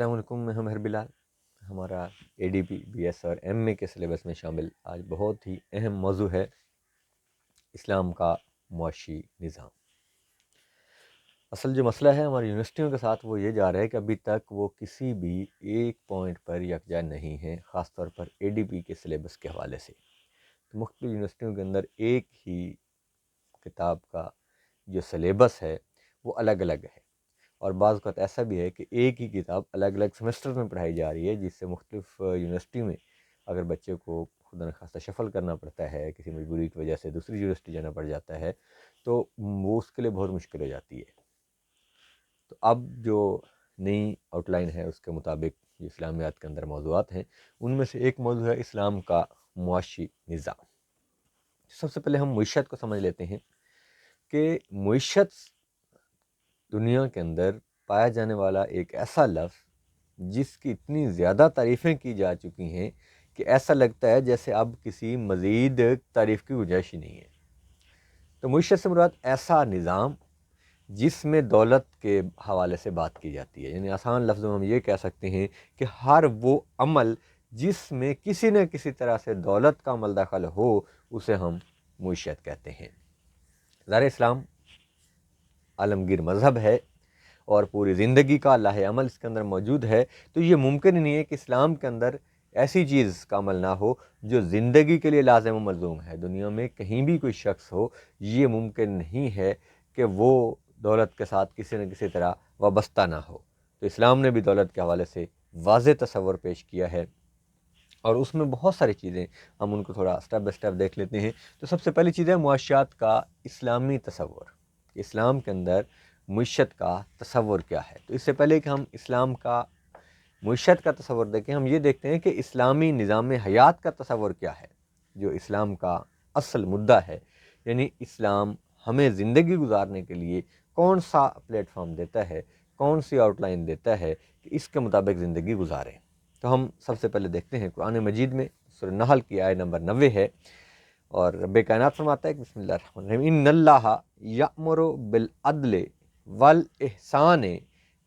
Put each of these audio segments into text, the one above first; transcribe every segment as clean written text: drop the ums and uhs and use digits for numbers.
السلام علیکم، میں ہوں مہر بلال۔ ہمارا ADP BS اور MA کے سلیبس میں شامل آج بہت ہی اہم موضوع ہے اسلام کا معاشی نظام۔ اصل جو مسئلہ ہے ہماری یونیورسٹیوں کے ساتھ وہ یہ جا رہا ہے کہ ابھی تک وہ کسی بھی ایک پوائنٹ پر یکجا نہیں ہے، خاص طور پر ADP کے سلیبس کے حوالے سے۔ تو مختلف یونیورسٹیوں کے اندر ایک ہی کتاب کا جو سلیبس ہے وہ الگ الگ ہے، اور بعض اوقات ایسا بھی ہے کہ ایک ہی کتاب الگ الگ سیمسٹر میں پڑھائی جا رہی ہے، جس سے مختلف یونیورسٹی میں اگر بچے کو خدا نخواستہ شفل کرنا پڑتا ہے، کسی مجبوری کی وجہ سے دوسری یونیورسٹی جانا پڑ جاتا ہے، تو وہ اس کے لیے بہت مشکل ہو جاتی ہے۔ تو اب جو نئی آؤٹ لائن ہے اس کے مطابق جو اسلامیات کے اندر موضوعات ہیں، ان میں سے ایک موضوع ہے اسلام کا معاشی نظام۔ سب سے پہلے ہم معیشت کو سمجھ لیتے ہیں کہ معیشت دنیا کے اندر پایا جانے والا ایک ایسا لفظ جس کی اتنی زیادہ تعریفیں کی جا چکی ہیں کہ ایسا لگتا ہے جیسے اب کسی مزید تعریف کی گنجائش ہی نہیں ہے۔ تو معیشت سے مراد ایسا نظام جس میں دولت کے حوالے سے بات کی جاتی ہے، یعنی آسان لفظوں میں ہم یہ کہہ سکتے ہیں کہ ہر وہ عمل جس میں کسی نہ کسی طرح سے دولت کا عمل دخل ہو اسے ہم معیشت کہتے ہیں۔ ظاہر اسلام عالمگیر مذہب ہے اور پوری زندگی کا لاہ عمل اس کے اندر موجود ہے، تو یہ ممکن ہی نہیں ہے کہ اسلام کے اندر ایسی چیز کا عمل نہ ہو جو زندگی کے لیے لازم و ملزوم ہے۔ دنیا میں کہیں بھی کوئی شخص ہو، یہ ممکن نہیں ہے کہ وہ دولت کے ساتھ کسی نہ کسی طرح وابستہ نہ ہو۔ تو اسلام نے بھی دولت کے حوالے سے واضح تصور پیش کیا ہے، اور اس میں بہت ساری چیزیں ہم ان کو تھوڑا سٹیپ بائی سٹیپ دیکھ لیتے ہیں۔ تو سب سے پہلی چیز ہے معاشیات کا اسلامی تصور۔ اسلام کے اندر معیشت کا تصور کیا ہے؟ تو اس سے پہلے کہ ہم اسلام کا معیشت کا تصور دیکھیں، ہم یہ دیکھتے ہیں کہ اسلامی نظام حیات کا تصور کیا ہے، جو اسلام کا اصل مدعا ہے۔ یعنی اسلام ہمیں زندگی گزارنے کے لیے کون سا پلیٹ فارم دیتا ہے، کون سی آؤٹ لائن دیتا ہے کہ اس کے مطابق زندگی گزاریں۔ تو ہم سب سے پہلے دیکھتے ہیں قرآن مجید میں سورہ نحل کی آیت نمبر 90 ہے، اور رب کائنات فرماتا ہے کہ بسم اللہ الرحمن الرحیم ان اللہ یأمر بالعدل والاحسان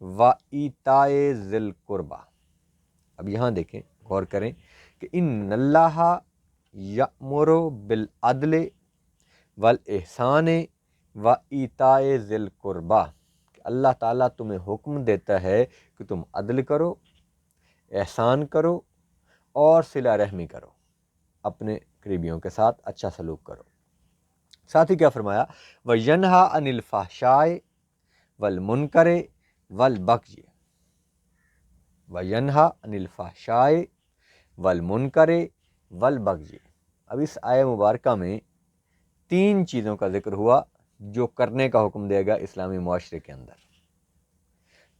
وایتاء ذی القربی۔ اب یہاں دیکھیں، غور کریں کہ ان اللہ یأمر بالعدل والاحسان وایتاء ذی القربی، کہ اللہ تعالیٰ تمہیں حکم دیتا ہے کہ تم عدل کرو، احسان کرو اور صلہ رحمی کرو، اپنے قریبیوں کے ساتھ اچھا سلوک کرو۔ ساتھ ہی کیا فرمایا؟ وَيَنْهَا عَنِ الْفَحْشَاءِ وَالْمُنْكَرِ وَالْبَغْيِ۔ وَيَنْهَا عَنِ الْفَحْشَاءِ وَالْمُنْكَرِ وَالْبَغْيِ۔ اب اس آیہ مبارکہ میں تین چیزوں کا ذکر ہوا جو کرنے کا حکم دے گا اسلامی معاشرے کے اندر۔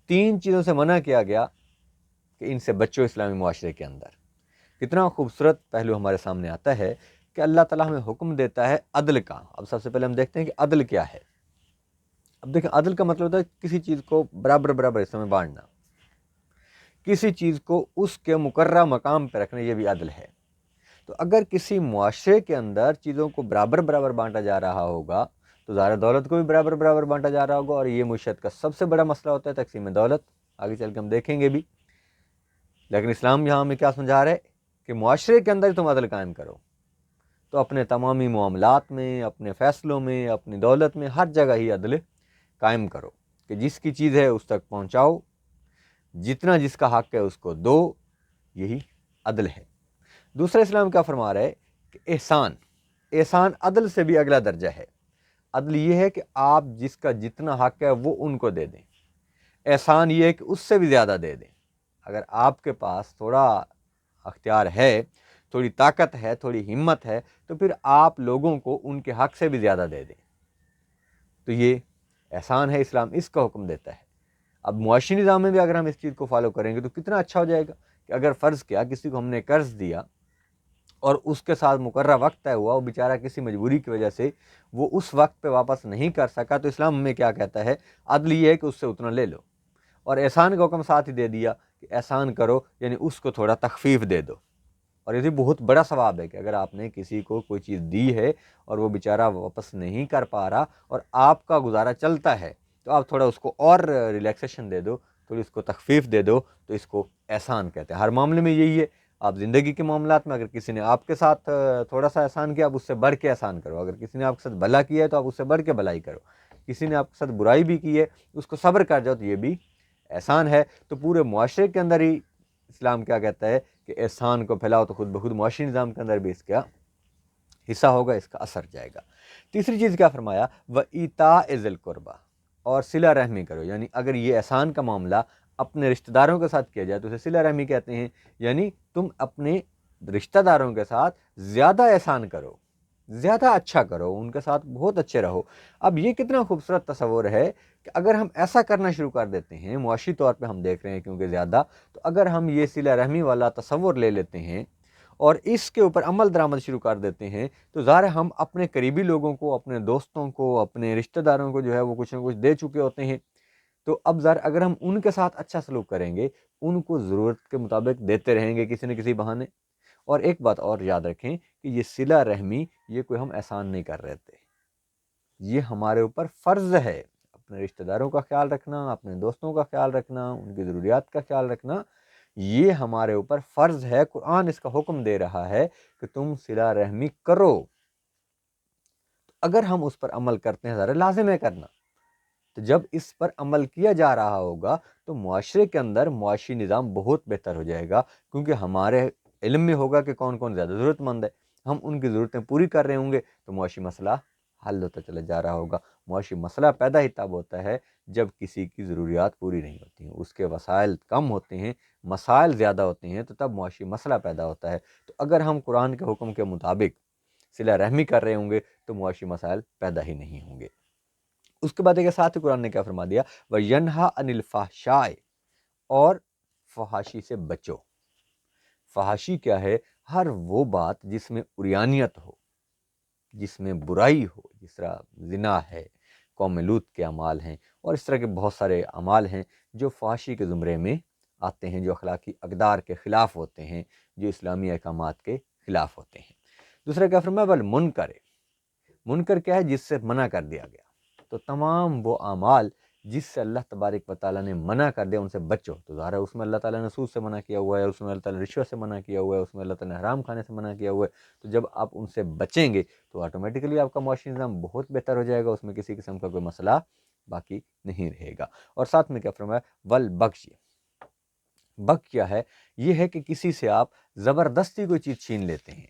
تین چیزوں سے منع کیا گیا کہ ان سے بچو اسلامی معاشرے کے اندر۔ کتنا خوبصورت پہلو ہمارے سامنے آتا ہے کہ اللہ تعالیٰ ہمیں حکم دیتا ہے عدل کا۔ اب سب سے پہلے ہم دیکھتے ہیں کہ عدل کیا ہے۔ اب دیکھیں، عدل کا مطلب ہوتا ہے کسی چیز کو برابر برابر حصوں میں بانٹنا، کسی چیز کو اس کے مقررہ مقام پہ رکھنا، یہ بھی عدل ہے۔ تو اگر کسی معاشرے کے اندر چیزوں کو برابر برابر بانٹا جا رہا ہوگا تو ظاہر دولت کو بھی برابر برابر بانٹا جا رہا ہوگا، اور یہ معیشت کا سب سے بڑا مسئلہ ہوتا ہے تقسیم دولت۔ آگے چل کے ہم دیکھیں گے بھی، لیکن اسلام یہاں ہمیں کیا سمجھا رہا ہے کہ معاشرے کے اندر تم عدل قائم کرو، تو اپنے تمامی معاملات میں، اپنے فیصلوں میں، اپنی دولت میں، ہر جگہ ہی عدل قائم کرو کہ جس کی چیز ہے اس تک پہنچاؤ، جتنا جس کا حق ہے اس کو دو، یہی عدل ہے۔ دوسرا اسلام کیا فرما رہا ہے کہ احسان عدل سے بھی اگلا درجہ ہے۔ عدل یہ ہے کہ آپ جس کا جتنا حق ہے وہ ان کو دے دیں، احسان یہ ہے کہ اس سے بھی زیادہ دے دیں۔ اگر آپ کے پاس تھوڑا اختیار ہے، تھوڑی طاقت ہے، تھوڑی ہمت ہے، تو پھر آپ لوگوں کو ان کے حق سے بھی زیادہ دے دیں۔ تو یہ احسان ہے، اسلام اس کا حکم دیتا ہے۔ اب معاشی نظام میں بھی اگر ہم اس چیز کو فالو کریں گے تو کتنا اچھا ہو جائے گا کہ اگر فرض کیا کسی کو ہم نے قرض دیا اور اس کے ساتھ مقررہ وقت طے ہوا، وہ بیچارہ کسی مجبوری کی وجہ سے وہ اس وقت پہ واپس نہیں کر سکا، تو اسلام ہمیں کیا کہتا ہے؟ عدل یہ ہے کہ اس سے اتنا لے لو، اور احسان کا حکم ساتھ ہی دے دیا کہ احسان کرو، یعنی اس کو تھوڑا تخفیف دے دو۔ اور یہ بہت بڑا ثواب ہے کہ اگر آپ نے کسی کو کوئی چیز دی ہے اور وہ بیچارہ واپس نہیں کر پا رہا اور آپ کا گزارا چلتا ہے، تو آپ تھوڑا اس کو اور ریلیکسیشن دے دو تھوڑی اس کو تخفیف دے دو تو اس کو احسان کہتے ہیں۔ ہر معاملے میں یہی ہے، آپ زندگی کے معاملات میں اگر کسی نے آپ کے ساتھ تھوڑا سا احسان کیا، آپ اس سے بڑھ کے احسان کرو، اگر کسی نے آپ کے ساتھ بھلا کیا ہے تو آپ اس سے بڑھ کے بھلائی کرو، کسی نے آپ کے ساتھ برائی بھی کی ہے اس کو صبر کر جاؤ تو یہ بھی احسان ہے۔ تو پورے معاشرے کے اندر ہی اسلام کیا کہتا ہے کہ احسان کو پھیلاؤ، تو خود بخود معاشی نظام کے اندر بھی اس کا حصہ ہوگا، اس کا اثر جائے گا۔ تیسری چیز کیا فرمایا، وَإِيتَاءِ ذِي الْقُرْبَىٰ، اور صلہ رحمی کرو، یعنی اگر یہ احسان کا معاملہ اپنے رشتہ داروں کے ساتھ کیا جائے تو اسے صلہ رحمی کہتے ہیں، یعنی تم اپنے رشتہ داروں کے ساتھ زیادہ احسان کرو، زیادہ اچھا کرو، ان کے ساتھ بہت اچھے رہو۔ اب یہ کتنا خوبصورت تصور ہے کہ اگر ہم ایسا کرنا شروع کر دیتے ہیں، معاشی طور پہ ہم دیکھ رہے ہیں کیونکہ زیادہ، تو اگر ہم یہ صلہ رحمی والا تصور لے لیتے ہیں اور اس کے اوپر عمل درآمد شروع کر دیتے ہیں تو ظاہر ہم اپنے قریبی لوگوں کو، اپنے دوستوں کو، اپنے رشتہ داروں کو جو ہے وہ کچھ نہ کچھ دے چکے ہوتے ہیں، تو اب ظاہر اگر ہم ان کے ساتھ اچھا سلوک کریں گے، ان کو ضرورت کے مطابق دیتے رہیں گے کسی نہ کسی بہانے۔ اور ایک بات اور یاد رکھیں کہ یہ صلہ رحمی یہ کوئی ہم احسان نہیں کر رہے تھے، یہ ہمارے اوپر فرض ہے، اپنے رشتہ داروں کا خیال رکھنا، اپنے دوستوں کا خیال رکھنا، ان کی ضروریات کا خیال رکھنا، یہ ہمارے اوپر فرض ہے۔ قرآن اس کا حکم دے رہا ہے کہ تم صلہ رحمی کرو، اگر ہم اس پر عمل کرتے ہیں، ذرا لازم ہے کرنا، تو جب اس پر عمل کیا جا رہا ہوگا تو معاشرے کے اندر معاشی نظام بہت بہتر ہو جائے گا، کیونکہ ہمارے علم میں ہوگا کہ کون کون زیادہ ضرورت مند ہے، ہم ان کی ضرورتیں پوری کر رہے ہوں گے تو معاشی مسئلہ حل ہوتا چلا جا رہا ہوگا۔ معاشی مسئلہ پیدا ہی تب ہوتا ہے جب کسی کی ضروریات پوری نہیں ہوتی ہیں، اس کے وسائل کم ہوتے ہیں، مسائل زیادہ ہوتے ہیں، تو تب معاشی مسئلہ پیدا ہوتا ہے۔ تو اگر ہم قرآن کے حکم کے مطابق صلہ رحمی کر رہے ہوں گے تو معاشی مسائل پیدا ہی نہیں ہوں گے۔ اس کے بعد ایک ساتھ قرآن نے کیا فرما دیا، وَيَنْهَا عَنِ الْفَحْشَاءِ، اور فحاشی سے بچو۔ فحاشی کیا ہے، ہر وہ بات جس میں عریانیت ہو، جس میں برائی ہو، جس طرح زنا ہے، قوم لوط کے اعمال ہیں، اور اس طرح کے بہت سارے اعمال ہیں جو فحاشی کے زمرے میں آتے ہیں، جو اخلاقی اقدار کے خلاف ہوتے ہیں، جو اسلامی احکامات کے خلاف ہوتے ہیں۔ دوسرا کیا فرمایا، وَالْمُنْکَرِ، منکر کیا ہے، جس سے منع کر دیا گیا، تو تمام وہ اعمال جس سے اللہ تبارک و تعالیٰ نے منع کر دیا ان سے بچو۔ تو ظاہر ہے اس میں اللہ تعالیٰ نے سود سے منع کیا ہوا ہے، اس میں اللہ تعالیٰ نے رشوت سے منع کیا ہوا ہے، اس میں اللہ تعالیٰ نے حرام کھانے سے منع کیا ہوا ہے، تو جب آپ ان سے بچیں گے تو آٹومیٹکلی آپ کا معاشی نظام بہت بہتر ہو جائے گا، اس میں کسی قسم کا کوئی مسئلہ باقی نہیں رہے گا۔ اور ساتھ میں کیا فرمایا، والبغی، بغی کیا ہے، یہ ہے کہ کسی سے آپ زبردستی کوئی چیز چھین لیتے ہیں۔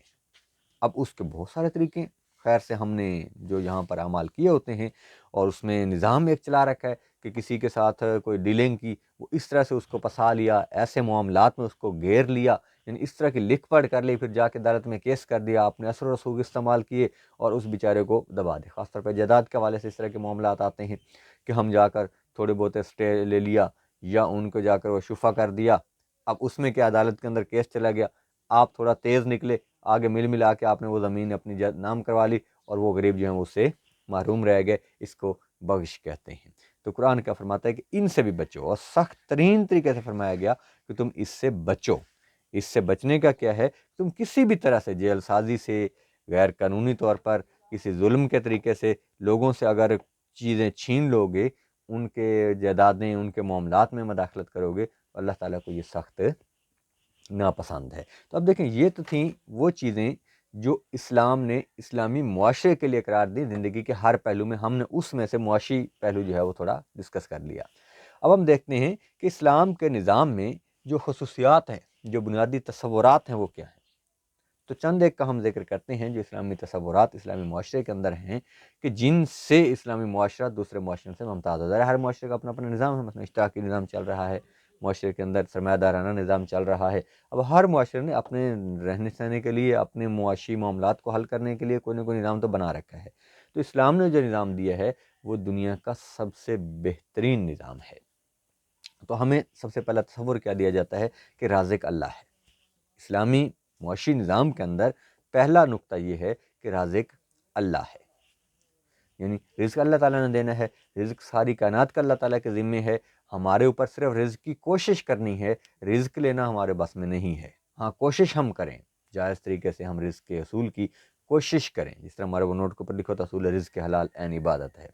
اب اس کے بہت سارے طریقے ہیں، خیر سے ہم نے جو یہاں پر اعمال کیے ہوتے ہیں، اور اس میں نظام ایک چلا رکھا ہے کہ کسی کے ساتھ کوئی ڈیلنگ کی، وہ اس طرح سے اس کو پھنسا لیا، ایسے معاملات میں اس کو گھیر لیا، یعنی اس طرح کی لکھ پڑھ کر لی، پھر جا کے عدالت میں کیس کر دیا، آپ نے اثر و رسوخ استعمال کیے اور اس بیچارے کو دبا دے۔ خاص طور پہ جائیداد کے حوالے سے اس طرح کے معاملات آتے ہیں کہ ہم جا کر تھوڑے بہت اسٹے لے لیا، یا ان کو جا کر وہ شفا کر دیا، اب اس میں کیا عدالت کے اندر کیس چلا گیا، آپ تھوڑا تیز نکلے، آگے ملا کے آپ نے وہ زمین اپنی نام کروا لی، اور وہ غریب جو ہیں اس سے محروم رہ گئے، اس کو بغش کہتے ہیں۔ تو قرآن کیا فرماتا ہے کہ ان سے بھی بچو، اور سخت ترین طریقے سے فرمایا گیا کہ تم اس سے بچو۔ اس سے بچنے کا کیا ہے، تم کسی بھی طرح سے جیل سازی سے، غیر قانونی طور پر کسی ظلم کے طریقے سے لوگوں سے اگر چیزیں چھین لو گے، ان کے جائیدادیں، ان کے معاملات میں مداخلت کرو گے، اللہ تعالیٰ کو یہ سخت ناپسند ہے۔ تو اب دیکھیں، یہ تو تھیں وہ چیزیں جو اسلام نے اسلامی معاشرے کے لیے قرار دی، زندگی کے ہر پہلو میں ہم نے اس میں سے معاشی پہلو جو ہے وہ تھوڑا ڈسکس کر لیا۔ اب ہم دیکھتے ہیں کہ اسلام کے نظام میں جو خصوصیات ہیں، جو بنیادی تصورات ہیں، وہ کیا ہیں۔ تو چند ایک کا ہم ذکر کرتے ہیں جو اسلامی تصورات اسلامی معاشرے کے اندر ہیں، کہ جن سے اسلامی معاشرہ دوسرے معاشرے سے ممتاز ہو جائے۔ ہر معاشرے کا اپنا اپنا نظام ہے، مثلا اشتراکی نظام چل رہا ہے معاشرے کے اندر، سرمایہ دارانہ نظام چل رہا ہے۔ اب ہر معاشرے نے اپنے رہنے سہنے کے لیے، اپنے معاشی معاملات کو حل کرنے کے لیے کوئی نہ کوئی نظام تو بنا رکھا ہے۔ تو اسلام نے جو نظام دیا ہے وہ دنیا کا سب سے بہترین نظام ہے۔ تو ہمیں سب سے پہلا تصور کیا دیا جاتا ہے کہ رازق اللہ ہے۔ اسلامی معاشی نظام کے اندر پہلا نقطہ یہ ہے کہ رازق اللہ ہے، یعنی رزق اللہ تعالیٰ نے دینا ہے، رزق ساری کائنات کا اللہ تعالیٰ کے ذمے ہے، ہمارے اوپر صرف رزق کی کوشش کرنی ہے، رزق لینا ہمارے بس میں نہیں ہے۔ ہاں، کوشش ہم کریں، جائز طریقے سے ہم رزق کے حصول کی کوشش کریں، جس طرح ہمارے وہ نوٹ کے اوپر لکھا ہوتا ہے، اصول رزق حلال عین عبادت ہے۔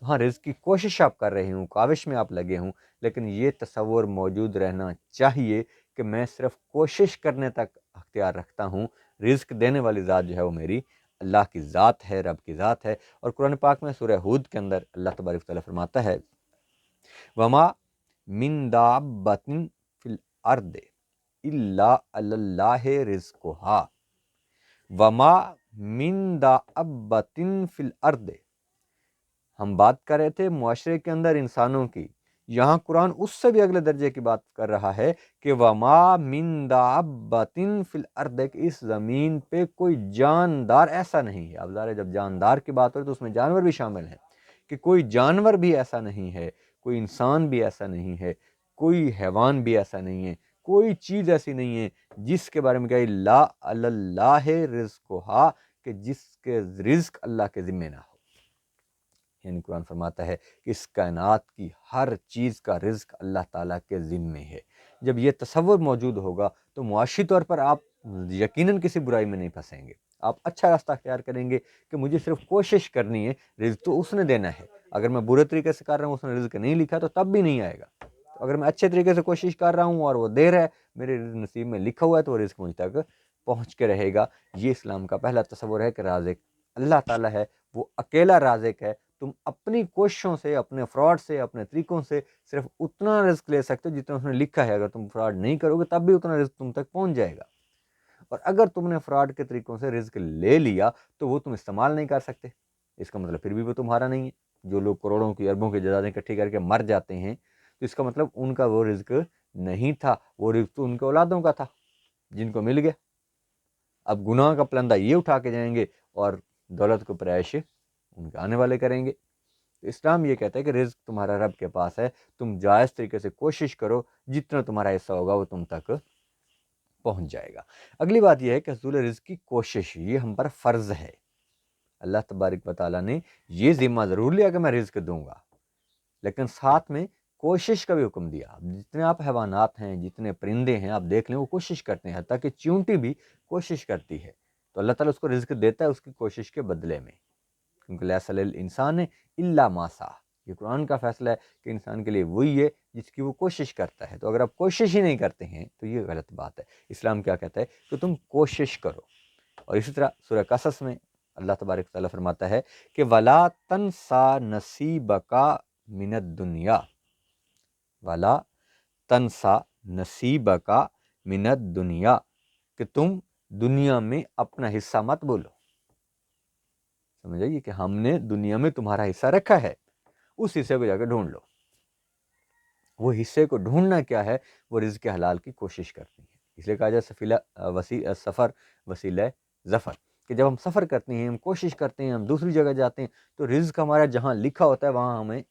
تو ہاں رزق کی کوشش آپ کر رہے ہوں، کاوش میں آپ لگے ہوں، لیکن یہ تصور موجود رہنا چاہیے کہ میں صرف کوشش کرنے تک اختیار رکھتا ہوں، رزق دینے والی ذات جو ہے وہ میری اللہ کی ذات ہے، رب کی ذات ہے۔ اور قرآن پاک میں سورہ ہود کے اندر اللہ تبارک و تعالیٰ فرماتا ہے وما من دابۃ فی الارض الا علی اللہ رزقها وما من دابۃ فی الارض۔ ہم بات کر رہے تھے معاشرے کے اندر انسانوں کی، یہاں قرآن اس سے بھی اگلے درجے کی بات کر رہا ہے کہ وما من دابۃ فی الارض، کہ اس زمین پہ کوئی جاندار ایسا نہیں ہے۔ اب ظاہر ہے جب جاندار کی بات ہو تو اس میں جانور بھی شامل ہیں، کہ کوئی جانور بھی ایسا نہیں ہے، کوئی انسان بھی ایسا نہیں ہے، کوئی حیوان بھی ایسا نہیں ہے، کوئی چیز ایسی نہیں ہے جس کے بارے میں کہا لا اللہ رزقها، کہ جس کے رزق اللہ کے ذمہ نہ ہو۔ یعنی قرآن فرماتا ہے کہ اس کائنات کی ہر چیز کا رزق اللہ تعالیٰ کے ذمے ہے۔ جب یہ تصور موجود ہوگا تو معاشی طور پر آپ یقیناً کسی برائی میں نہیں پھنسیں گے، آپ اچھا راستہ اختیار کریں گے کہ مجھے صرف کوشش کرنی ہے، رزق تو اس نے دینا ہے۔ اگر میں برے طریقے سے کر رہا ہوں، اس نے رزق نہیں لکھا تو تب بھی نہیں آئے گا۔ تو اگر میں اچھے طریقے سے کوشش کر رہا ہوں اور وہ دے رہا ہے، میرے نصیب میں لکھا ہوا ہے، تو وہ رزق مجھ تک پہنچ کے رہے گا۔ یہ اسلام کا پہلا تصور ہے کہ رازق اللہ تعالیٰ ہے، وہ اکیلا رازق ہے۔ تم اپنی کوششوں سے، اپنے فراڈ سے، اپنے طریقوں سے صرف اتنا رزق لے سکتے ہو جتنا اس نے لکھا ہے۔ اگر تم فراڈ نہیں کرو گے تب بھی اتنا رزق تم تک پہنچ جائے گا، اور اگر تم نے فراڈ کے طریقوں سے رزق لے لیا تو وہ تم استعمال نہیں کر سکتے، اس کا مطلب پھر بھی وہ تمہارا نہیں ہے۔ جو لوگ کروڑوں کی اربوں کی جائیدادیں اکٹھی کر کے مر جاتے ہیں تو اس کا مطلب ان کا وہ رزق نہیں تھا، وہ رزق تو ان کے اولادوں کا تھا جن کو مل گیا۔ اب گناہ کا پلندہ یہ اٹھا کے جائیں گے اور دولت کو پرائش ان کے آنے والے کریں گے۔ تو اسلام یہ کہتا ہے کہ رزق تمہارا رب کے پاس ہے، تم جائز طریقے سے کوشش کرو، جتنا تمہارا حصہ ہوگا وہ تم تک پہنچ جائے گا۔ اگلی بات یہ ہے کہ حصول رزق کی کوشش یہ ہم پر فرض ہے۔ اللہ تبارک و تعالیٰ نے یہ ذمہ ضرور لیا کہ میں رزق دوں گا، لیکن ساتھ میں کوشش کا بھی حکم دیا۔ جتنے آپ حیوانات ہیں، جتنے پرندے ہیں، آپ دیکھ لیں وہ کوشش کرتے ہیں، حتیٰ کہ چیونٹی بھی کوشش کرتی ہے، تو اللہ تعالیٰ اس کو رزق دیتا ہے اس کی کوشش کے بدلے میں، کیونکہ لیس علی الانسان الا ما سعی، یہ قرآن کا فیصلہ ہے کہ انسان کے لیے وہی ہے جس کی وہ کوشش کرتا ہے۔ تو اگر آپ کوشش ہی نہیں کرتے ہیں تو یہ غلط بات ہے۔ اسلام کیا کہتا ہے کہ تم کوشش کرو۔ اور اسی طرح سورہ قصص میں اللہ تبارک و تعالیٰ فرماتا ہے کہ وَلَا تَنْسَا نَصِيبَكَ مِنَ الدُّنْيَا وَلَا تَنْسَا نَصِيبَكَ مِنَ الدُّنْيَا، کہ تم دنیا میں اپنا حصہ مت بولو۔ سمجھ آئیے کہ ہم نے دنیا میں تمہارا حصہ رکھا ہے، اس حصے کو جا کے ڈھونڈ لو۔ وہ حصے کو ڈھونڈنا کیا ہے؟ وہ رزق حلال کی کوشش کرتی ہے۔ اس لیے کہا جائے سفر وسیلہ ظفر، کہ جب ہم سفر کرتے ہیں، ہم کوشش کرتے ہیں، ہم دوسری جگہ جاتے ہیں تو رزق ہمارا جہاں لکھا ہوتا ہے وہاں ہمیں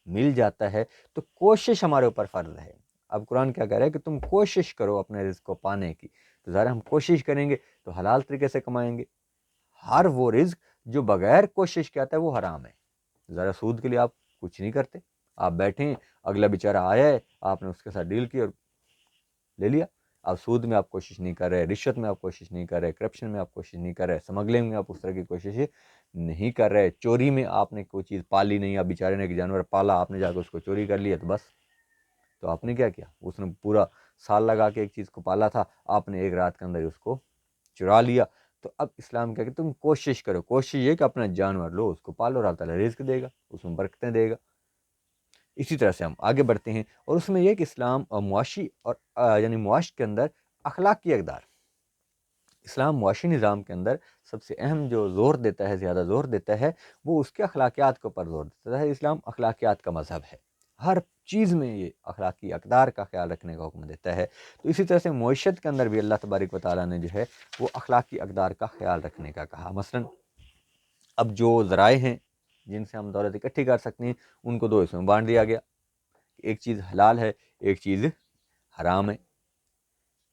مل جاتا ہے، تو کوشش ہمارے اوپر فرض ہے۔ اب قرآن کیا کہہ رہا ہے کہ تم کوشش کرو اپنے رزق کو پانے کی، تو ظاہر ہم کوشش کریں گے تو حلال طریقے سے کمائیں گے۔ ہر وہ رزق جو بغیر کوشش کے آتا ہے وہ حرام ہے۔ ذرا سود کے لیے آپ کچھ نہیں کرتے، آپ بیٹھیں، اگلا بیچارہ آیا ہے، آپ نے اس کے ساتھ ڈیل کی اور لے لیا۔ آپ سود میں آپ کوشش نہیں کر رہے، رشوت میں آپ کوشش نہیں کر رہے، کرپشن میں آپ کوشش نہیں کر رہے، سمگلنگ میں آپ اس طرح کی کوشش نہیں کر رہے، چوری میں آپ نے کوئی چیز پالی نہیں، آپ بیچارے نے ایک جانور پالا، آپ نے جا کے اس کو چوری کر لیا، تو بس تو آپ نے کیا کیا؟ اس نے پورا سال لگا کے ایک چیز کو پالا تھا، آپ نے ایک رات کے اندر ہی اس کو چرا لیا۔ تو اب اسلام کیا کہ تم کوشش کرو، کوشش یہ کہ اپنا جانور لو، اس کو پالو، اللہ تعالیٰ رزق دے گا، اس میں برکتیں دے گا۔ اسی طرح سے ہم آگے بڑھتے ہیں، اور اس میں یہ کہ اسلام اور معاشی اور یعنی معاش کے اندر اخلاقی اقدار، اسلام معاشی نظام کے اندر سب سے اہم جو زور دیتا ہے، زیادہ زور دیتا ہے، وہ اس کے اخلاقیات کے اوپر زور دیتا ہے۔ اسلام اخلاقیات کا مذہب ہے، ہر چیز میں یہ اخلاقی اقدار کا خیال رکھنے کا حکم دیتا ہے۔ تو اسی طرح سے معیشت کے اندر بھی اللہ تبارک و تعالیٰ نے جو ہے وہ اخلاقی اقدار کا خیال رکھنے کا کہا۔ مثلاً اب جو ذرائع ہیں جن سے ہم دولت اکٹھی کر سکتے ہیں ان کو دو حصوں میں بانٹ دیا گیا، ایک چیز حلال ہے، ایک چیز حرام ہے۔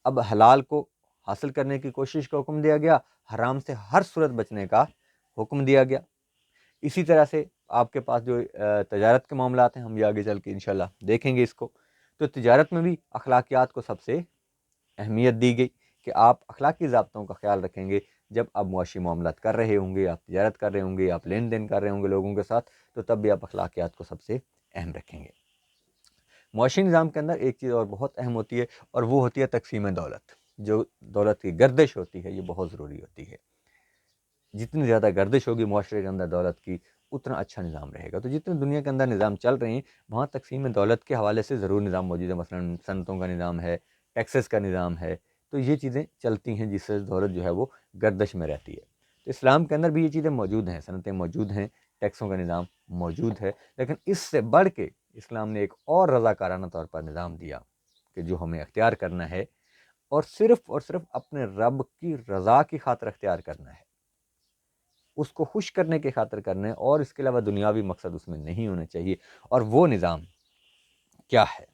اب حلال کو حاصل کرنے کی کوشش کا حکم دیا گیا، حرام سے ہر صورت بچنے کا حکم دیا گیا۔ اسی طرح سے آپ کے پاس جو تجارت کے معاملات ہیں، ہم یہ آگے چل کے انشاءاللہ دیکھیں گے اس کو، تو تجارت میں بھی اخلاقیات کو سب سے اہمیت دی گئی کہ آپ اخلاقی ضابطوں کا خیال رکھیں گے جب آپ معاشی معاملات کر رہے ہوں گے، آپ تجارت کر رہے ہوں گے، آپ لین دین کر رہے ہوں گے لوگوں کے ساتھ، تو تب بھی آپ اخلاقیات کو سب سے اہم رکھیں گے۔ معاشی نظام کے اندر ایک چیز اور بہت اہم ہوتی ہے، اور وہ ہوتی ہے تقسیم دولت۔ جو دولت کی گردش ہوتی ہے یہ بہت ضروری ہوتی ہے۔ جتنی زیادہ گردش ہوگی معاشرے کے اندر دولت کی، اتنا اچھا نظام رہے گا۔ تو جتنے دنیا کے اندر نظام چل رہے ہیں وہاں تقسیم دولت کے حوالے سے ضرور نظام موجود ہے، مثلا صنعتوں کا نظام ہے، ٹیکسز کا نظام ہے، تو یہ چیزیں چلتی ہیں جس سے دولت جو ہے وہ گردش میں رہتی ہے۔ تو اسلام کے اندر بھی یہ چیزیں موجود ہیں، صنعتیں موجود ہیں، ٹیکسوں کا نظام موجود ہے، لیکن اس سے بڑھ کے اسلام نے ایک اور رضاکارانہ طور پر نظام دیا کہ جو ہمیں اختیار کرنا ہے، اور صرف اپنے رب کی رضا کی خاطر اختیار کرنا ہے، اس کو خوش کرنے کی خاطر کرنا ہے، اور اس کے علاوہ دنیاوی مقصد اس میں نہیں ہونے چاہیے۔ اور وہ نظام کیا ہے؟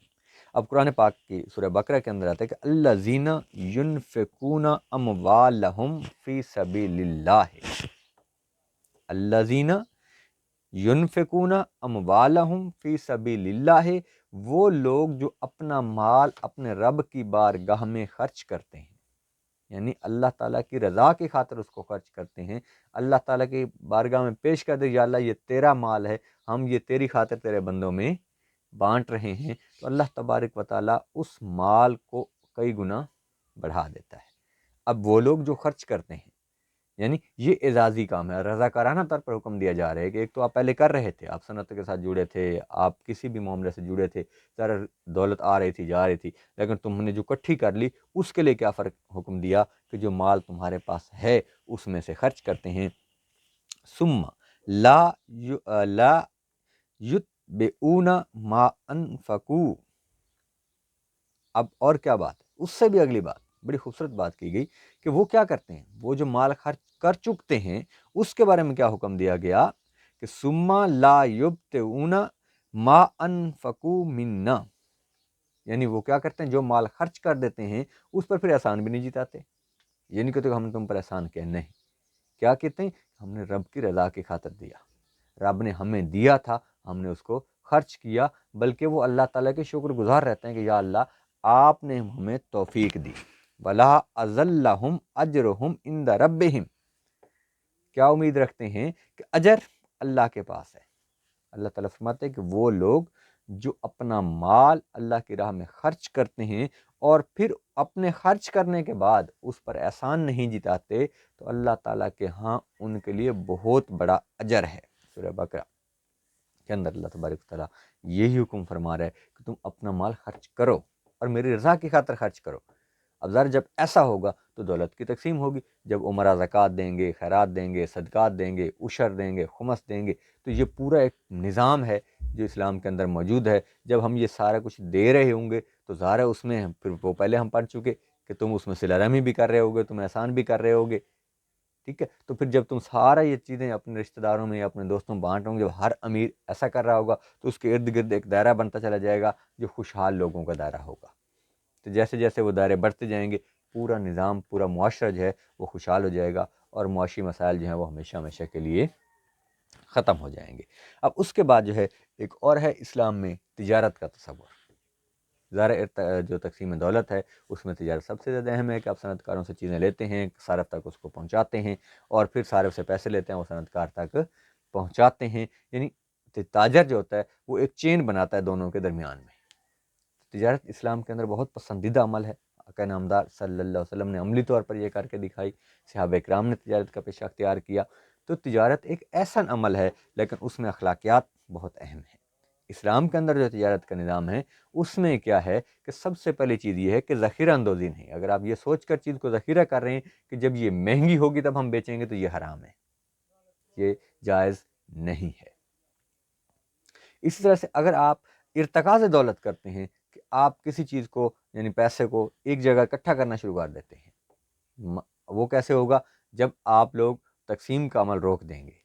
اب قرآن پاک کی سورہ بقرہ کے اندر آتا ہے کہ الذین ینفقون اموالہم فی سبیل اللہ، الذین ینفقون اموالہم فی سبیل اللہ، وہ لوگ جو اپنا مال اپنے رب کی بارگاہ میں خرچ کرتے ہیں، یعنی اللہ تعالیٰ کی رضا کی خاطر اس کو خرچ کرتے ہیں، اللہ تعالیٰ کی بارگاہ میں پیش کر دے، یا اللہ یہ تیرا مال ہے، ہم یہ تیری خاطر تیرے بندوں میں بانٹ رہے ہیں، تو اللہ تبارک و تعالیٰ اس مال کو کئی گنا بڑھا دیتا ہے۔ اب وہ لوگ جو خرچ کرتے ہیں، یعنی یہ اعزازی کام ہے، رضاکارانہ طور پر حکم دیا جا رہا ہے کہ ایک تو آپ پہلے کر رہے تھے، آپ صنعت کے ساتھ جڑے تھے، آپ کسی بھی معاملے سے جڑے تھے، ذرا دولت آ رہی تھی جا رہی تھی، لیکن تم نے جو اکٹھی کر لی اس کے لیے کیا فرق حکم دیا کہ جو مال تمہارے پاس ہے اس میں سے خرچ کرتے ہیں۔ ثم لا یتبعون ما انفقوا، اب اور کیا بات ہے، اس سے بھی اگلی بات بڑی خوبصورت بات کی گئی کہ وہ کیا کرتے ہیں، وہ جو مال خرچ کر چکتے ہیں اس کے بارے میں کیا حکم دیا گیا کہ ثم لا یبتغون ما انفقوا منا، یعنی وہ کیا کرتے ہیں، جو مال خرچ کر دیتے ہیں اس پر پھر احسان بھی نہیں جتاتے، یہ نہیں کہتے کہ ہم نے تم پر احسان کیا، نہیں، کیا کہتے ہیں، ہم نے رب کی رضا کی خاطر دیا، رب نے ہمیں دیا تھا، ہم نے اس کو خرچ کیا، بلکہ وہ اللہ تعالیٰ کے شکر گزار رہتے ہیں کہ یا اللہ آپ نے ہمیں توفیق دی، وَلَا أَزَلَّهُمْ أَجْرُهُمْ عِنْدَ رَبِّهِمْ، کیا امید رکھتے ہیں کہ اجر اللہ کے پاس ہے۔ اللہ تعالیٰ فرماتے ہیں کہ وہ لوگ جو اپنا مال اللہ کی راہ میں خرچ کرتے ہیں اور پھر اپنے خرچ کرنے کے بعد اس پر احسان نہیں جتاتے، تو اللہ تعالیٰ کے ہاں ان کے لیے بہت بڑا اجر ہے۔ سورہ بقرہ کے اندر اللہ تبارک و تعالیٰ یہی حکم فرما رہا ہے کہ تم اپنا مال خرچ کرو اور میری رضا کی خاطر خرچ کرو۔ اب ذرا جب ایسا ہوگا تو دولت کی تقسیم ہوگی، جب عمرہ زکوٰۃ دیں گے، خیرات دیں گے، صدقات دیں گے، عشر دیں گے، خمس دیں گے، تو یہ پورا ایک نظام ہے جو اسلام کے اندر موجود ہے۔ جب ہم یہ سارا کچھ دے رہے ہوں گے تو ظاہر ہے اس میں پھر وہ پہلے ہم پڑھ چکے کہ تم اس میں صلہ رحمی بھی کر رہے ہوگے، تم احسان بھی کر رہے ہوگے، ٹھیک ہے؟ تو پھر جب تم سارا یہ چیزیں اپنے رشتہ داروں میں یا اپنے دوستوں میں بانٹ رہے ہوں گے، جب ہر امیر ایسا کر رہا ہوگا تو اس کے ارد گرد ایک دائرہ بنتا چلا جائے گا جو خوشحال لوگوں کا دائرہ ہوگا۔ تو جیسے جیسے وہ دائرے بڑھتے جائیں گے، پورا نظام، پورا معاشرہ جو ہے وہ خوشحال ہو جائے گا، اور معاشی مسائل جو ہیں وہ ہمیشہ ہمیشہ کے لیے ختم ہو جائیں گے۔ اب اس کے بعد جو ہے ایک اور ہے اسلام میں تجارت کا تصور۔ ظاہر جو تقسیم دولت ہے اس میں تجارت سب سے زیادہ اہم ہے کہ آپ صنعت کاروں سے چیزیں لیتے ہیں، صارف تک اس کو پہنچاتے ہیں، اور پھر صارف سے پیسے لیتے ہیں، وہ صنعت کار تک پہنچاتے ہیں، یعنی تاجر جو ہوتا ہے وہ ایک چین بناتا ہے دونوں کے درمیان میں۔ تجارت اسلام کے اندر بہت پسندیدہ عمل ہے، آقا نامدار صلی اللہ علیہ وسلم نے عملی طور پر یہ کر کے دکھائی، صحابہ اکرام نے تجارت کا پیشہ اختیار کیا۔ تو تجارت ایک ایسا عمل ہے لیکن اس میں اخلاقیات بہت اہم ہیں۔ اسلام کے اندر جو تجارت کا نظام ہے اس میں کیا ہے کہ سب سے پہلی چیز یہ ہے کہ ذخیرہ اندوزی نہیں۔ اگر آپ یہ سوچ کر چیز کو ذخیرہ کر رہے ہیں کہ جب یہ مہنگی ہوگی تب ہم بیچیں گے، تو یہ حرام ہے، یہ جائز نہیں ہے۔ اسی طرح سے اگر آپ ارتکاز دولت کرتے ہیں کہ آپ کسی چیز کو یعنی پیسے کو ایک جگہ اکٹھا کرنا شروع کر دیتے ہیں، وہ کیسے ہوگا؟ جب آپ لوگ تقسیم کا عمل روک دیں گے،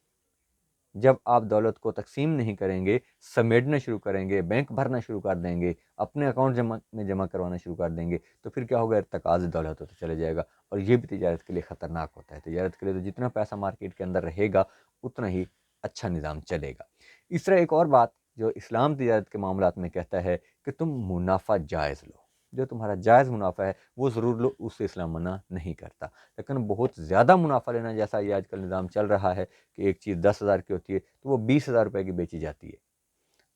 جب آپ دولت کو تقسیم نہیں کریں گے، سمیٹنا شروع کریں گے، بینک بھرنا شروع کر دیں گے، اپنے اکاؤنٹ میں جمع کروانا شروع کر دیں گے، تو پھر کیا ہوگا؟ ارتکاز دولت ہوتا چلے جائے گا، اور یہ بھی تجارت کے لیے خطرناک ہوتا ہے۔ تجارت کے لیے تو جتنا پیسہ مارکیٹ کے اندر رہے گا اتنا ہی اچھا نظام چلے گا۔ اس طرح ایک اور بات جو اسلام تجارت کے معاملات میں کہتا ہے کہ تم منافع جائز لو۔ جو تمہارا جائز منافع ہے وہ ضرور لو، اس سے اسلام منع نہیں کرتا، لیکن بہت زیادہ منافع لینا، جیسا یہ آج کل نظام چل رہا ہے کہ ایک چیز 10,000 کی ہوتی ہے تو وہ 20,000 روپے کی بیچی جاتی ہے۔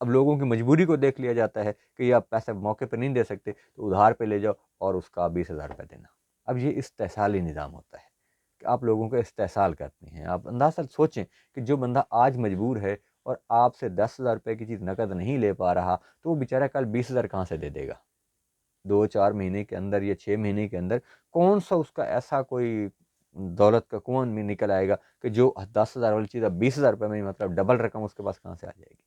اب لوگوں کی مجبوری کو دیکھ لیا جاتا ہے کہ یہ آپ پیسے موقع پہ نہیں دے سکتے تو ادھار پہ لے جاؤ اور اس کا 20,000 روپے دینا۔ اب یہ استحصالی نظام ہوتا ہے کہ آپ لوگوں کا استحصال کرتے ہیں۔ آپ اندازہ سوچیں کہ جو بندہ آج مجبور ہے اور آپ سے 10,000 روپے کی چیز نقد نہیں لے پا رہا تو وہ بیچارہ کل 20,000 کہاں سے دے دے گا؟ 2-4 مہینے کے اندر یا 6 مہینے کے اندر کون سا اس کا ایسا کوئی دولت کا کنواں میں نکل آئے گا کہ جو 10,000 والی چیز اب 20,000 روپے میں، مطلب ڈبل رقم اس کے پاس کہاں سے آ جائے گی؟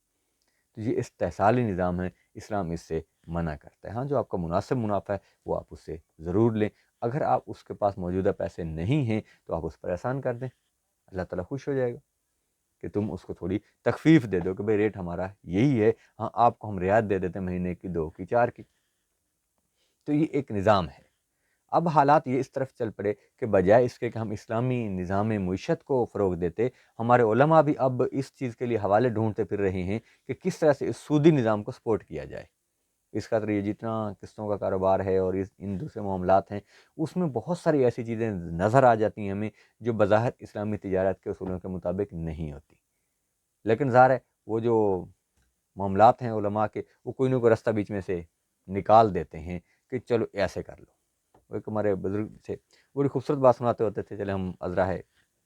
تو یہ استحصالی نظام ہے، اسلام اس سے منع کرتا ہے۔ ہاں، جو آپ کا مناسب منافع ہے وہ آپ اس سے ضرور لیں۔ اگر آپ اس کے پاس موجودہ پیسے نہیں ہیں تو آپ اس پر احسان کر دیں، اللہ تعالیٰ خوش ہو جائے گا کہ تم اس کو تھوڑی تخفیف دے دو کہ بھئی ریٹ ہمارا یہی ہے، ہاں آپ کو ہم رعایت دے دیتے ہیں مہینے کی 2 کی 4 کی۔ تو یہ ایک نظام ہے۔ اب حالات یہ اس طرف چل پڑے کہ بجائے اس کے کہ ہم اسلامی نظام معیشت کو فروغ دیتے، ہمارے علماء بھی اب اس چیز کے لیے حوالے ڈھونڈتے پھر رہے ہیں کہ کس طرح سے اس سودی نظام کو سپورٹ کیا جائے۔ اس خاطر یہ جتنا قسطوں کا کاروبار ہے اور ان دوسرے معاملات ہیں، اس میں بہت ساری ایسی چیزیں نظر آ جاتی ہیں ہمیں جو بظاہر اسلامی تجارت کے اصولوں کے مطابق نہیں ہوتی، لیکن ظاہر ہے وہ جو معاملات ہیں علماء کے، وہ کوئی نہ کوئی رستہ بیچ میں سے نکال دیتے ہیں کہ چلو ایسے کر لو۔ وہ ایک ہمارے بزرگ تھے، بڑی خوبصورت بات سناتے ہوتے تھے، چلے ہم ازراہ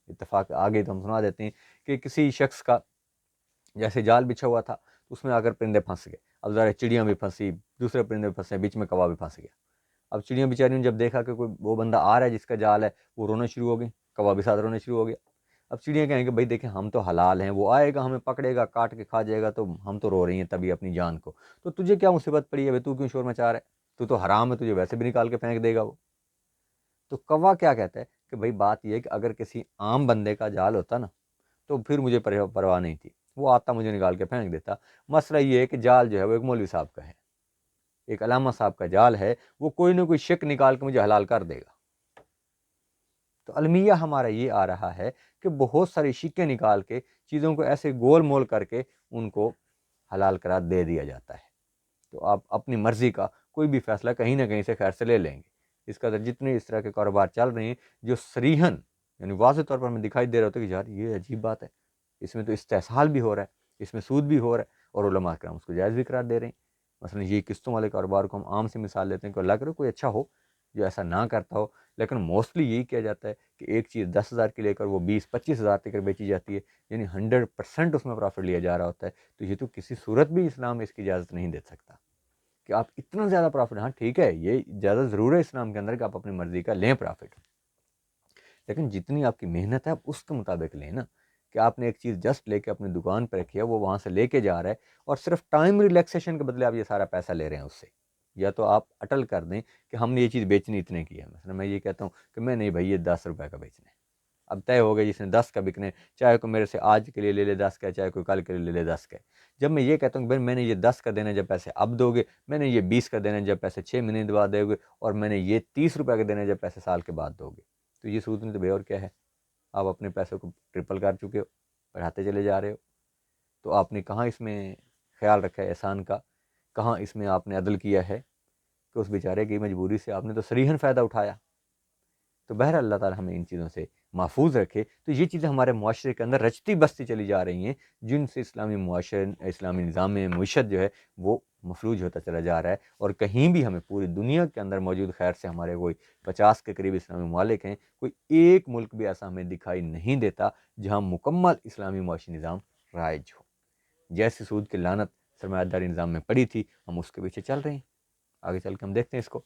اتفاق آگے تو ہم سنا دیتے ہیں کہ کسی شخص کا جیسے جال بچھا ہوا تھا، اس میں آ کر پرندے پھنس گئے۔ اب ذرا چڑیاں بھی پھنسی، دوسرے پرندے بھی پھنسے، بیچ میں کوا بھی پھنس گیا۔ اب چڑیاں بیچاریوں نے جب دیکھا کہ کوئی وہ بندہ آ رہا ہے جس کا جال ہے، وہ رونا شروع ہو گئی، کوا بھی ساتھ رونا شروع ہو گیا۔ اب چڑیاں کہیں کہ بھائی دیکھیں ہم تو حلال ہیں، وہ آئے گا ہمیں پکڑے گا کاٹ کے کھا جائے گا تو ہم تو رو رہی ہیں تبھی اپنی جان کو، تو تجھے کیا مصیبت پڑی ہے بھائی، تو کیوں شور مچا رہا ہے، تو حرام ہے، تجھے ویسے بھی نکال کے پھینک دے گا وہ۔ تو کوا کیا کہتا ہے کہ بھائی بات یہ ہے کہ اگر کسی عام بندے کا جال ہوتا نا تو پھر مجھے پرواہ نہیں تھی، وہ آتا مجھے نکال کے پھینک دیتا۔ مسئلہ یہ ہے کہ جال جو ہے وہ ایک مولوی صاحب کا ہے، ایک علامہ صاحب کا جال ہے، وہ کوئی نہ کوئی شک نکال کے مجھے حلال کر دے گا۔ تو المیہ ہمارا یہ آ رہا ہے کہ بہت ساری شکیں نکال کے چیزوں کو ایسے گول مول کر کے ان کو حلال قرار دے دیا جاتا ہے۔ تو آپ اپنی مرضی کا کوئی بھی فیصلہ کہیں نہ کہیں سے خیر سے لے لیں گے۔ اس کا جتنے اس طرح کے کاروبار چل رہے ہیں جو صریحاً یعنی واضح طور پر ہمیں دکھائی دے رہا ہوتا ہے کہ یار یہ عجیب بات ہے، اس میں تو استحصال بھی ہو رہا ہے، اس میں سود بھی ہو رہا ہے، اور علماء کرام اس کو جائز بھی قرار دے رہے ہیں۔ مثلا یہ قسطوں والے کاروبار کو ہم عام سے مثال لیتے ہیں کہ اللہ کرے کوئی اچھا ہو جو ایسا نہ کرتا ہو، لیکن موسٹلی یہی کیا جاتا ہے کہ ایک چیز 10,000 کی لے کر وہ 20-25,000 تک بیچی جاتی ہے، یعنی 100% اس میں پرافٹ لیا جا رہا ہوتا ہے۔ تو یہ تو کسی صورت بھی اسلام اس کی اجازت نہیں دے سکتا کہ آپ اتنا زیادہ پرافٹ، ہاں ٹھیک ہے یہ زیادہ ضرور ہے اسلام کے اندر کہ آپ اپنی مرضی کا لیں پرافٹ، لیکن جتنی آپ کی محنت ہے آپ اس کے مطابق لیں نا، کہ آپ نے ایک چیز جسٹ لے کے اپنی دکان پہ رکھی ہے، وہ وہاں سے لے کے جا رہا ہے اور صرف ٹائم ریلیکسیشن کے بدلے آپ یہ سارا پیسہ لے رہے ہیں اس سے، یا تو آپ اٹل کر دیں کہ ہم نے یہ چیز بیچنی اتنے کی ہے۔ مثلا میں یہ کہتا ہوں کہ میں نہیں بھائی یہ 10 روپے کا بیچنا ہے، اب طے ہو گیا جس نے 10 کا بکنے، چاہے کوئی میرے سے آج کے لیے لے لے 10 کا، چاہے کوئی کل کے لیے لے لے 10 کا۔ جب میں یہ کہتا ہوں کہ بھائی میں نے یہ 10 کا دینا ہے جب پیسے اب دو گے، میں نے یہ 20 کا دینا ہے جب پیسے 6 مہینے بعد دو گے، اور میں نے یہ 30 روپے کا دینا ہے جب پیسے سال کے بعد دو گے، تو یہ سود نہیں تو بھائی اور کیا ہے؟ آپ اپنے پیسے کو ٹرپل کر چکے ہو، بڑھاتے چلے جا رہے ہو۔ تو آپ نے کہاں اس میں خیال رکھا ہے احسان کا، کہاں اس میں آپ نے عدل کیا ہے کہ اس بیچارے کی مجبوری سے آپ نے تو صریحاً فائدہ اٹھایا۔ تو بہر اللہ تعالی ہمیں ان چیزوں سے محفوظ رکھے۔ تو یہ چیزیں ہمارے معاشرے کے اندر رچتی بستی چلی جا رہی ہیں، جن سے اسلامی معاشرے، اسلامی نظام معیشت جو ہے وہ مفلوج ہوتا چلا جا رہا ہے، اور کہیں بھی ہمیں پوری دنیا کے اندر موجود خیر سے ہمارے کوئی 50 کے قریب اسلامی ممالک ہیں، کوئی ایک ملک بھی ایسا ہمیں دکھائی نہیں دیتا جہاں مکمل اسلامی معاشی نظام رائج ہو۔ جیسے سود کی لعنت سرمایہ داری نظام میں پڑی تھی، ہم اس کے پیچھے چل رہے ہیں، آگے چل کے ہم دیکھتے ہیں اس کو۔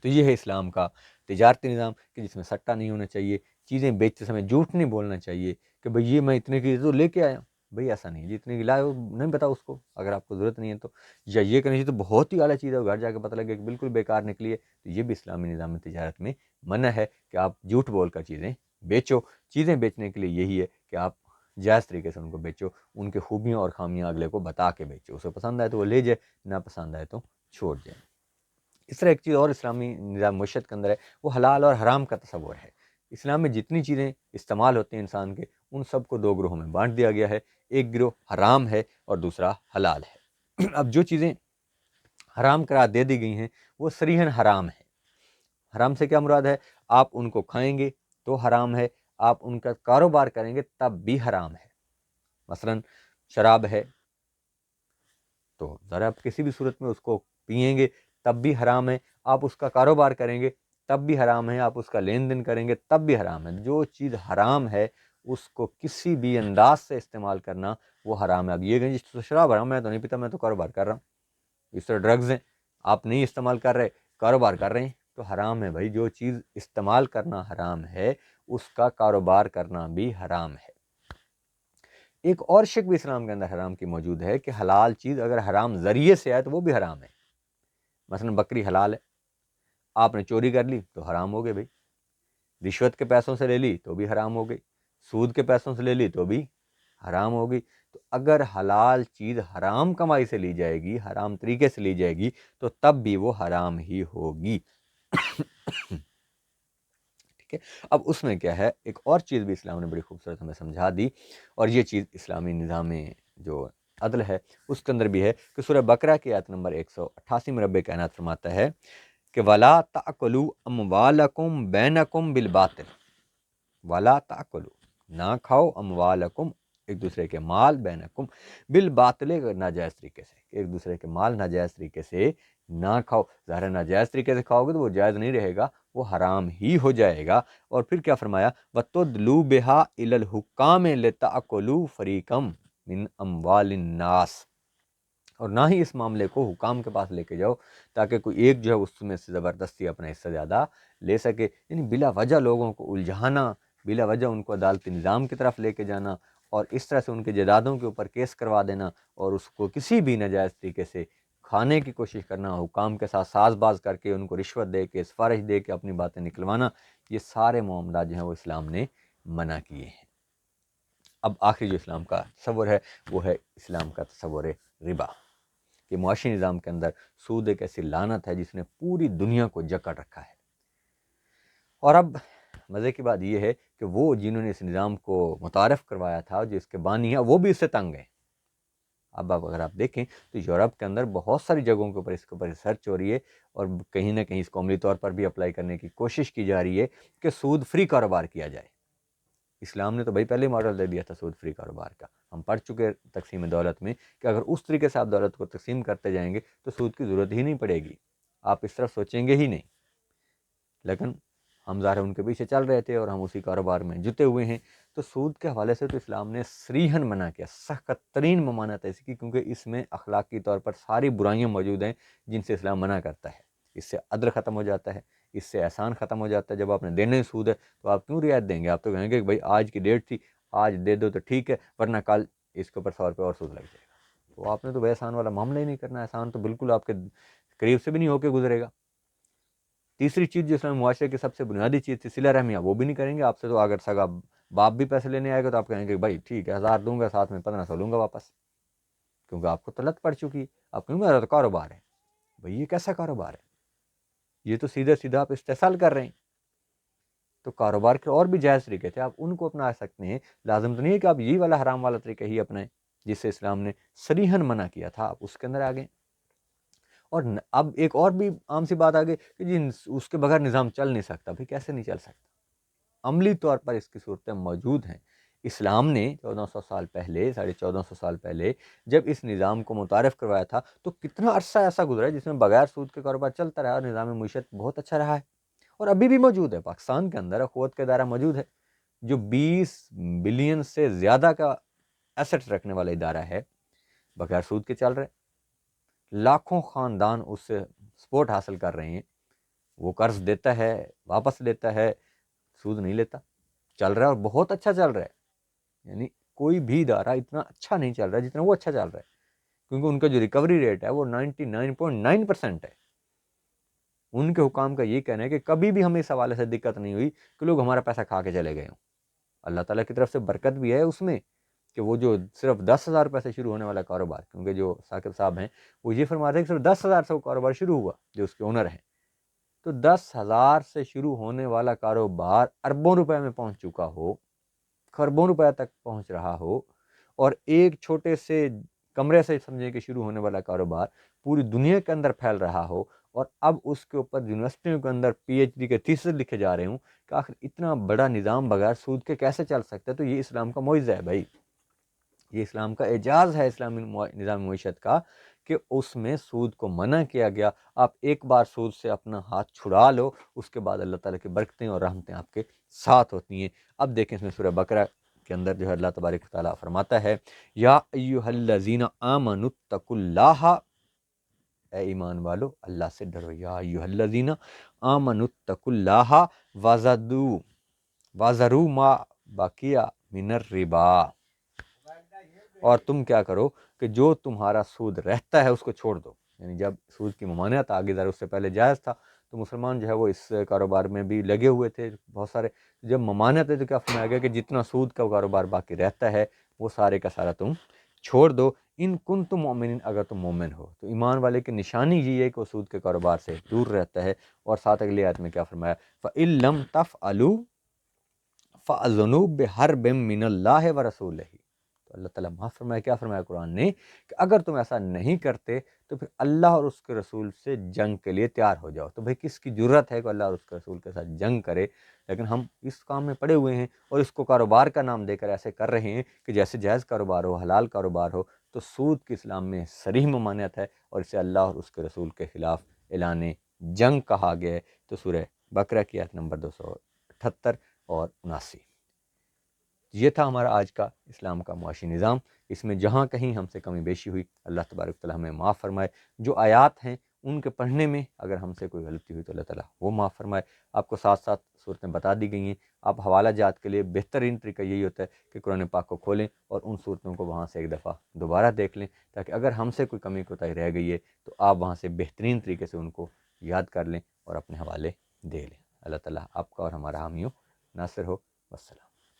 تو یہ ہے اسلام کا تجارتی نظام کہ جس میں سٹا نہیں ہونا چاہیے، چیزیں بیچتے سمے جھوٹ نہیں بولنا چاہیے کہ بھئی یہ میں اتنے کی تو لے کے آیا ہوں، بھئی ایسا نہیں ہے، جتنے کی لائے ہو نہیں پتا اس کو، اگر آپ کو ضرورت نہیں ہے تو، یا یہ کرنا چاہیے تو بہت ہی اعلیٰ چیز ہے، گھر جا کے پتہ لگے کہ بالکل بیکار نکلی ہے، تو یہ بھی اسلامی نظام تجارت میں منع ہے کہ آپ جھوٹ بول کر چیزیں بیچو۔ چیزیں بیچنے کے لیے یہی ہے کہ آپ جائز طریقے سے ان کو بیچو، ان کے خوبیاں اور خامیاں اگلے کو بتا کے بیچو، اسے پسند آئے تو وہ لے جائے، نہ پسند آئے تو چھوڑ جائے۔ اس طرح ایک چیز اور اسلامی نظام معیشت کے اندر ہے، وہ حلال اور حرام کا تصور ہے۔ اسلام میں جتنی چیزیں استعمال ہوتی ہیں انسان کے، ان سب کو 2 گروہوں میں بانٹ دیا گیا ہے، ایک گروہ حرام ہے اور دوسرا حلال ہے۔ اب جو چیزیں حرام قرار دے دی گئی ہیں وہ صریحاً حرام ہے۔ حرام سے کیا مراد ہے؟ آپ ان کو کھائیں گے تو حرام ہے، آپ ان کا کاروبار کریں گے تب بھی حرام ہے۔ مثلاً شراب ہے تو ذرا آپ کسی بھی صورت میں اس کو پئیں گے تب بھی حرام ہے، آپ اس کا کاروبار کریں گے تب بھی حرام ہے، آپ اس کا لین دین کریں گے تب بھی حرام ہے۔ جو چیز حرام ہے اس کو کسی بھی انداز سے استعمال کرنا وہ حرام ہے۔ اب یہ کہ جس تو شراب حرام، میں تو نہیں پیتا، میں تو کاروبار کر رہا ہوں، اس طرح ڈرگز ہیں، آپ نہیں استعمال کر رہے، کاروبار کر رہے ہیں تو حرام ہے بھائی۔ جو چیز استعمال کرنا حرام ہے اس کا کاروبار کرنا بھی حرام ہے۔ ایک اور شک بھی اسلام کے اندر حرام کی موجود ہے کہ حلال چیز اگر حرام ذریعے سے آئے تو وہ بھی حرام ہے۔ مثلا بکری حلال ہے، آپ نے چوری کر لی تو حرام ہو گئی بھائی، رشوت کے پیسوں سے لے لی تو بھی حرام ہو گئی، سود کے پیسوں سے لے لی تو بھی حرام ہو گئی۔ تو اگر حلال چیز حرام کمائی سے لی جائے گی، حرام طریقے سے لی جائے گی تو تب بھی وہ حرام ہی ہوگی۔ ٹھیک ہے، اب اس میں کیا ہے، ایک اور چیز بھی اسلام نے بڑی خوبصورت ہمیں سمجھا دی، اور یہ چیز اسلامی نظام جو عدل ہے اس کے اندر بھی ہے کہ سورہ بقرہ کی آیت نمبر 188 میں رب کائنات فرماتا ہے کہ وَلَا تَأْكُلُوا أَمْوَالَكُمْ بَيْنَكُمْ بِالْبَاطِلِ، وَلَا تَأْكُلُوا، نہ کھاؤ، اموالکم، ایک دوسرے کے مال، بینکم، بالباطل، ناجائز طریقے سے، ایک دوسرے کے مال ناجائز طریقے سے نہ کھاؤ۔ ظاہر ناجائز طریقے سے کھاؤ گے تو وہ جائز نہیں رہے گا، وہ حرام ہی ہو جائے گا۔ اور پھر کیا فرمایا، وَتُدْلُوا بِهَا إِلَى الْحُكَّامِ لِتَأْكُلُوا فَرِيقًا مِنْ أَمْوَالِ النَّاسِ، اور نہ ہی اس معاملے کو حکام کے پاس لے کے جاؤ تاکہ کوئی ایک جو ہے اس میں سے زبردستی اپنا حصہ زیادہ لے سکے، یعنی بلا وجہ لوگوں کو الجھانا، بلا وجہ ان کو عدالتی نظام کی طرف لے کے جانا، اور اس طرح سے ان کے جائیدادوں کے اوپر کیس کروا دینا، اور اس کو کسی بھی ناجائز طریقے سے کھانے کی کوشش کرنا، حکام کے ساتھ ساز باز کر کے ان کو رشوت دے کے، سفارش دے کے اپنی باتیں نکلوانا، یہ سارے معاملات جو ہیں وہ اسلام نے منع کیے ہیں۔ اب آخری جو اسلام کا تصور ہے وہ ہے اسلام کا تصور ربا، کہ معاشی نظام کے اندر سود ایک ایسی لعنت ہے جس نے پوری دنیا کو جکڑ رکھا ہے۔ اور اب مزے کی بات یہ ہے کہ وہ جنہوں نے اس نظام کو متعارف کروایا تھا، جو اس کے بانی ہیں، وہ بھی اس سے تنگ ہیں۔ اب اگر آپ دیکھیں تو یورپ کے اندر بہت ساری جگہوں کے اوپر اس کے اوپر ریسرچ ہو رہی ہے، اور کہیں نہ کہیں اس کو عملی طور پر بھی اپلائی کرنے کی کوشش کی جا رہی ہے کہ سود فری کاروبار کیا جائے۔ اسلام نے تو بھائی پہلے ماڈل دے دیا تھا سود فری کاروبار کا، ہم پڑھ چکے تقسیم دولت میں کہ اگر اس طریقے سے آپ دولت کو تقسیم کرتے جائیں گے تو سود کی ضرورت ہی نہیں پڑے گی، آپ اس طرف سوچیں گے ہی نہیں۔ لیکن ہم ظاہر ان کے پیچھے چل رہے تھے اور ہم اسی کاروبار میں جتے ہوئے ہیں۔ تو سود کے حوالے سے تو اسلام نے صریحاً منع کیا، سخت ترین ممانعت ہے اس کی، کیونکہ اس میں اخلاقی طور پر ساری برائیاں موجود ہیں جن سے اسلام منع کرتا ہے۔ اس سے عدل ختم ہو جاتا ہے، اس سے احسان ختم ہو جاتا ہے۔ جب آپ نے دینے ہی سود ہے تو آپ کیوں رعایت دیں گے؟ آپ تو کہیں گے کہ بھائی آج کی ڈیٹ تھی، آج دے دو تو ٹھیک ہے، ورنہ کل اس کے اوپر 100 روپے اور سود لگ جائے گا۔ تو آپ نے تو بھائی احسان والا معاملہ ہی نہیں کرنا، احسان تو بالکل آپ کے قریب سے بھی نہیں ہو کے گزرے گا۔ تیسری چیز جو اسلامی معاشرے کی سب سے بنیادی چیز تھی، صلہ رحمیہ، وہ بھی نہیں کریں گے آپ سے۔ تو اگر سگا باپ بھی پیسے لینے آئے گا تو آپ کہیں گے بھائی ٹھیک ہے 1000 دوں گا، ساتھ میں 1500 لوں گا واپس، کیونکہ آپ کو تو لت پڑ چکی ہے۔ آپ کہیں گے میرا تو کاروبار ہے۔ بھائی یہ کیسا کاروبار ہے؟ یہ تو سیدھا سیدھا آپ استحصال کر رہے ہیں۔ تو کاروبار کے اور بھی جائز طریقے تھے، آپ ان کو اپنا سکتے ہیں، لازم تو نہیں ہے کہ آپ یہ والا حرام والا طریقہ ہی اپنائیں جس سے اسلام نے صریحاً منع کیا تھا، آپ اس کے اندر آ گئے۔ اور اب ایک اور بھی عام سی بات آ گئی کہ جی اس کے بغیر نظام چل نہیں سکتا۔ بھائی کیسے نہیں چل سکتا؟ عملی طور پر اس کی صورتیں موجود ہیں۔ اسلام نے 1400 سال پہلے، 1450 سال پہلے جب اس نظام کو متعارف کروایا تھا تو کتنا عرصہ ایسا گزرا ہے جس میں بغیر سود کے کاروبار چلتا رہا، اور نظام معیشت بہت اچھا رہا ہے، اور ابھی بھی موجود ہے۔ پاکستان کے اندر اخوت کا ادارہ موجود ہے جو 20 بلین سے زیادہ کا ایسٹ رکھنے والا ادارہ ہے، بغیر سود کے چل رہے، لاکھوں خاندان اس سے سپورٹ حاصل کر رہے ہیں، وہ قرض دیتا ہے، واپس لیتا ہے، سود نہیں لیتا، چل رہا ہے، اور بہت اچھا چل رہا ہے۔ یعنی کوئی بھی ادارہ اتنا اچھا نہیں چل رہا ہے جتنا وہ اچھا چل رہا ہے، کیونکہ ان کا جو ریکوری ریٹ ہے وہ 99.9% ہے۔ ان کے حکام کا یہ کہنا ہے کہ کبھی بھی ہمیں اس حوالے سے دقت نہیں ہوئی کہ لوگ ہمارا پیسہ کھا کے چلے گئے ہوں۔ اللہ تعالیٰ کی طرف سے برکت بھی ہے اس میں کہ وہ جو صرف 10,000 روپے سے شروع ہونے والا کاروبار، کیونکہ جو ثاقب صاحب ہیں وہ یہ فرماتے ہیں کہ صرف 10,000 سے وہ کاروبار شروع ہوا، جو اس کے اونر ہیں، تو 10,000 سے شروع ہونے والا کاروبار اربوں روپے میں پہنچ چکا ہو، خربوں روپے تک پہنچ رہا ہو، اور ایک چھوٹے سے کمرے سے سمجھیں کہ شروع ہونے والا کاروبار پوری دنیا کے اندر پھیل رہا ہو، اور اب اس کے اوپر یونیورسٹیوں کے اندر پی ایچ ڈی کے تھیسس لکھے جا رہے ہوں کہ آخر اتنا بڑا نظام بغیر سود کے کیسے چل سکتا ہے. تو یہ اسلام کا معجزہ ہے بھائی، یہ اسلام کا اعجاز ہے اسلامی نظام معیشت کا کہ اس میں سود کو منع کیا گیا. آپ ایک بار سود سے اپنا ہاتھ چھڑا لو، اس کے بعد اللہ تعالیٰ کی برکتیں اور رحمتیں آپ کے ساتھ ہوتی ہیں. اب دیکھیں اس میں سورہ بقرہ کے اندر جو ہے اللہ تبارک و تعالیٰ فرماتا ہے یا ایھا الذین آمنوا اتقوا اللہ، اے ایمان والو اللہ سے ڈرو. یا ایھا الذین آمنوا اتقوا اللہ وذروا ما بقی من الربا، اور تم کیا کرو کہ جو تمہارا سود رہتا ہے اس کو چھوڑ دو. یعنی جب سود کی ممانعت آ گئی، ذرا اس سے پہلے جائز تھا تو مسلمان جو ہے وہ اس کاروبار میں بھی لگے ہوئے تھے بہت سارے. جب ممانعت ہے تو کیا فرمایا گیا کہ جتنا سود کا کاروبار باقی رہتا ہے وہ سارے کا سارا تم چھوڑ دو. ان کنتم مؤمنین، اگر تم مومن ہو. تو ایمان والے کی نشانی یہ ہے کہ وہ سود کے کاروبار سے دور رہتا ہے. اور ساتھ اگلی آیت میں کیا فرمایا فَإِن لَمْ تَفْعَلُوا فَأَذِنُوا بِحَرْبٍ مِّنَ اللَّهِ وَرَسُولِهِ. تو اللہ تعالیٰ معاف فرمایا، کیا فرمایا قرآن نے کہ اگر تم ایسا نہیں کرتے تو پھر اللہ اور اس کے رسول سے جنگ کے لیے تیار ہو جاؤ. تو بھئی کس کی جرت ہے کہ اللہ اور اس کے رسول کے ساتھ جنگ کرے؟ لیکن ہم اس کام میں پڑے ہوئے ہیں اور اس کو کاروبار کا نام دے کر ایسے کر رہے ہیں کہ جیسے جائز کاروبار ہو، حلال کاروبار ہو. تو سود کی اسلام میں صریح ممانعت ہے اور اسے اللہ اور اس کے رسول کے خلاف اعلان جنگ کہا گیا ہے. تو سورہ بقرہ کی آیت نمبر 278 اور 79. یہ تھا ہمارا آج کا اسلام کا معاشی نظام. اس میں جہاں کہیں ہم سے کمی بیشی ہوئی اللہ تبارک و تعالیٰ ہمیں معاف فرمائے. جو آیات ہیں ان کے پڑھنے میں اگر ہم سے کوئی غلطی ہوئی تو اللہ تعالیٰ وہ معاف فرمائے. آپ کو ساتھ ساتھ صورتیں بتا دی گئی ہیں. آپ حوالہ جات کے لیے بہترین طریقہ یہی ہوتا ہے کہ قرآن پاک کو کھولیں اور ان صورتوں کو وہاں سے ایک دفعہ دوبارہ دیکھ لیں، تاکہ اگر ہم سے کوئی کمی کوتاہی رہ گئی ہے تو آپ وہاں سے بہترین طریقے سے ان کو یاد کر لیں اور اپنے حوالے دے لیں. اللہ تعالیٰ آپ کا اور ہمارا حامی و ناصر ہو. والسلام.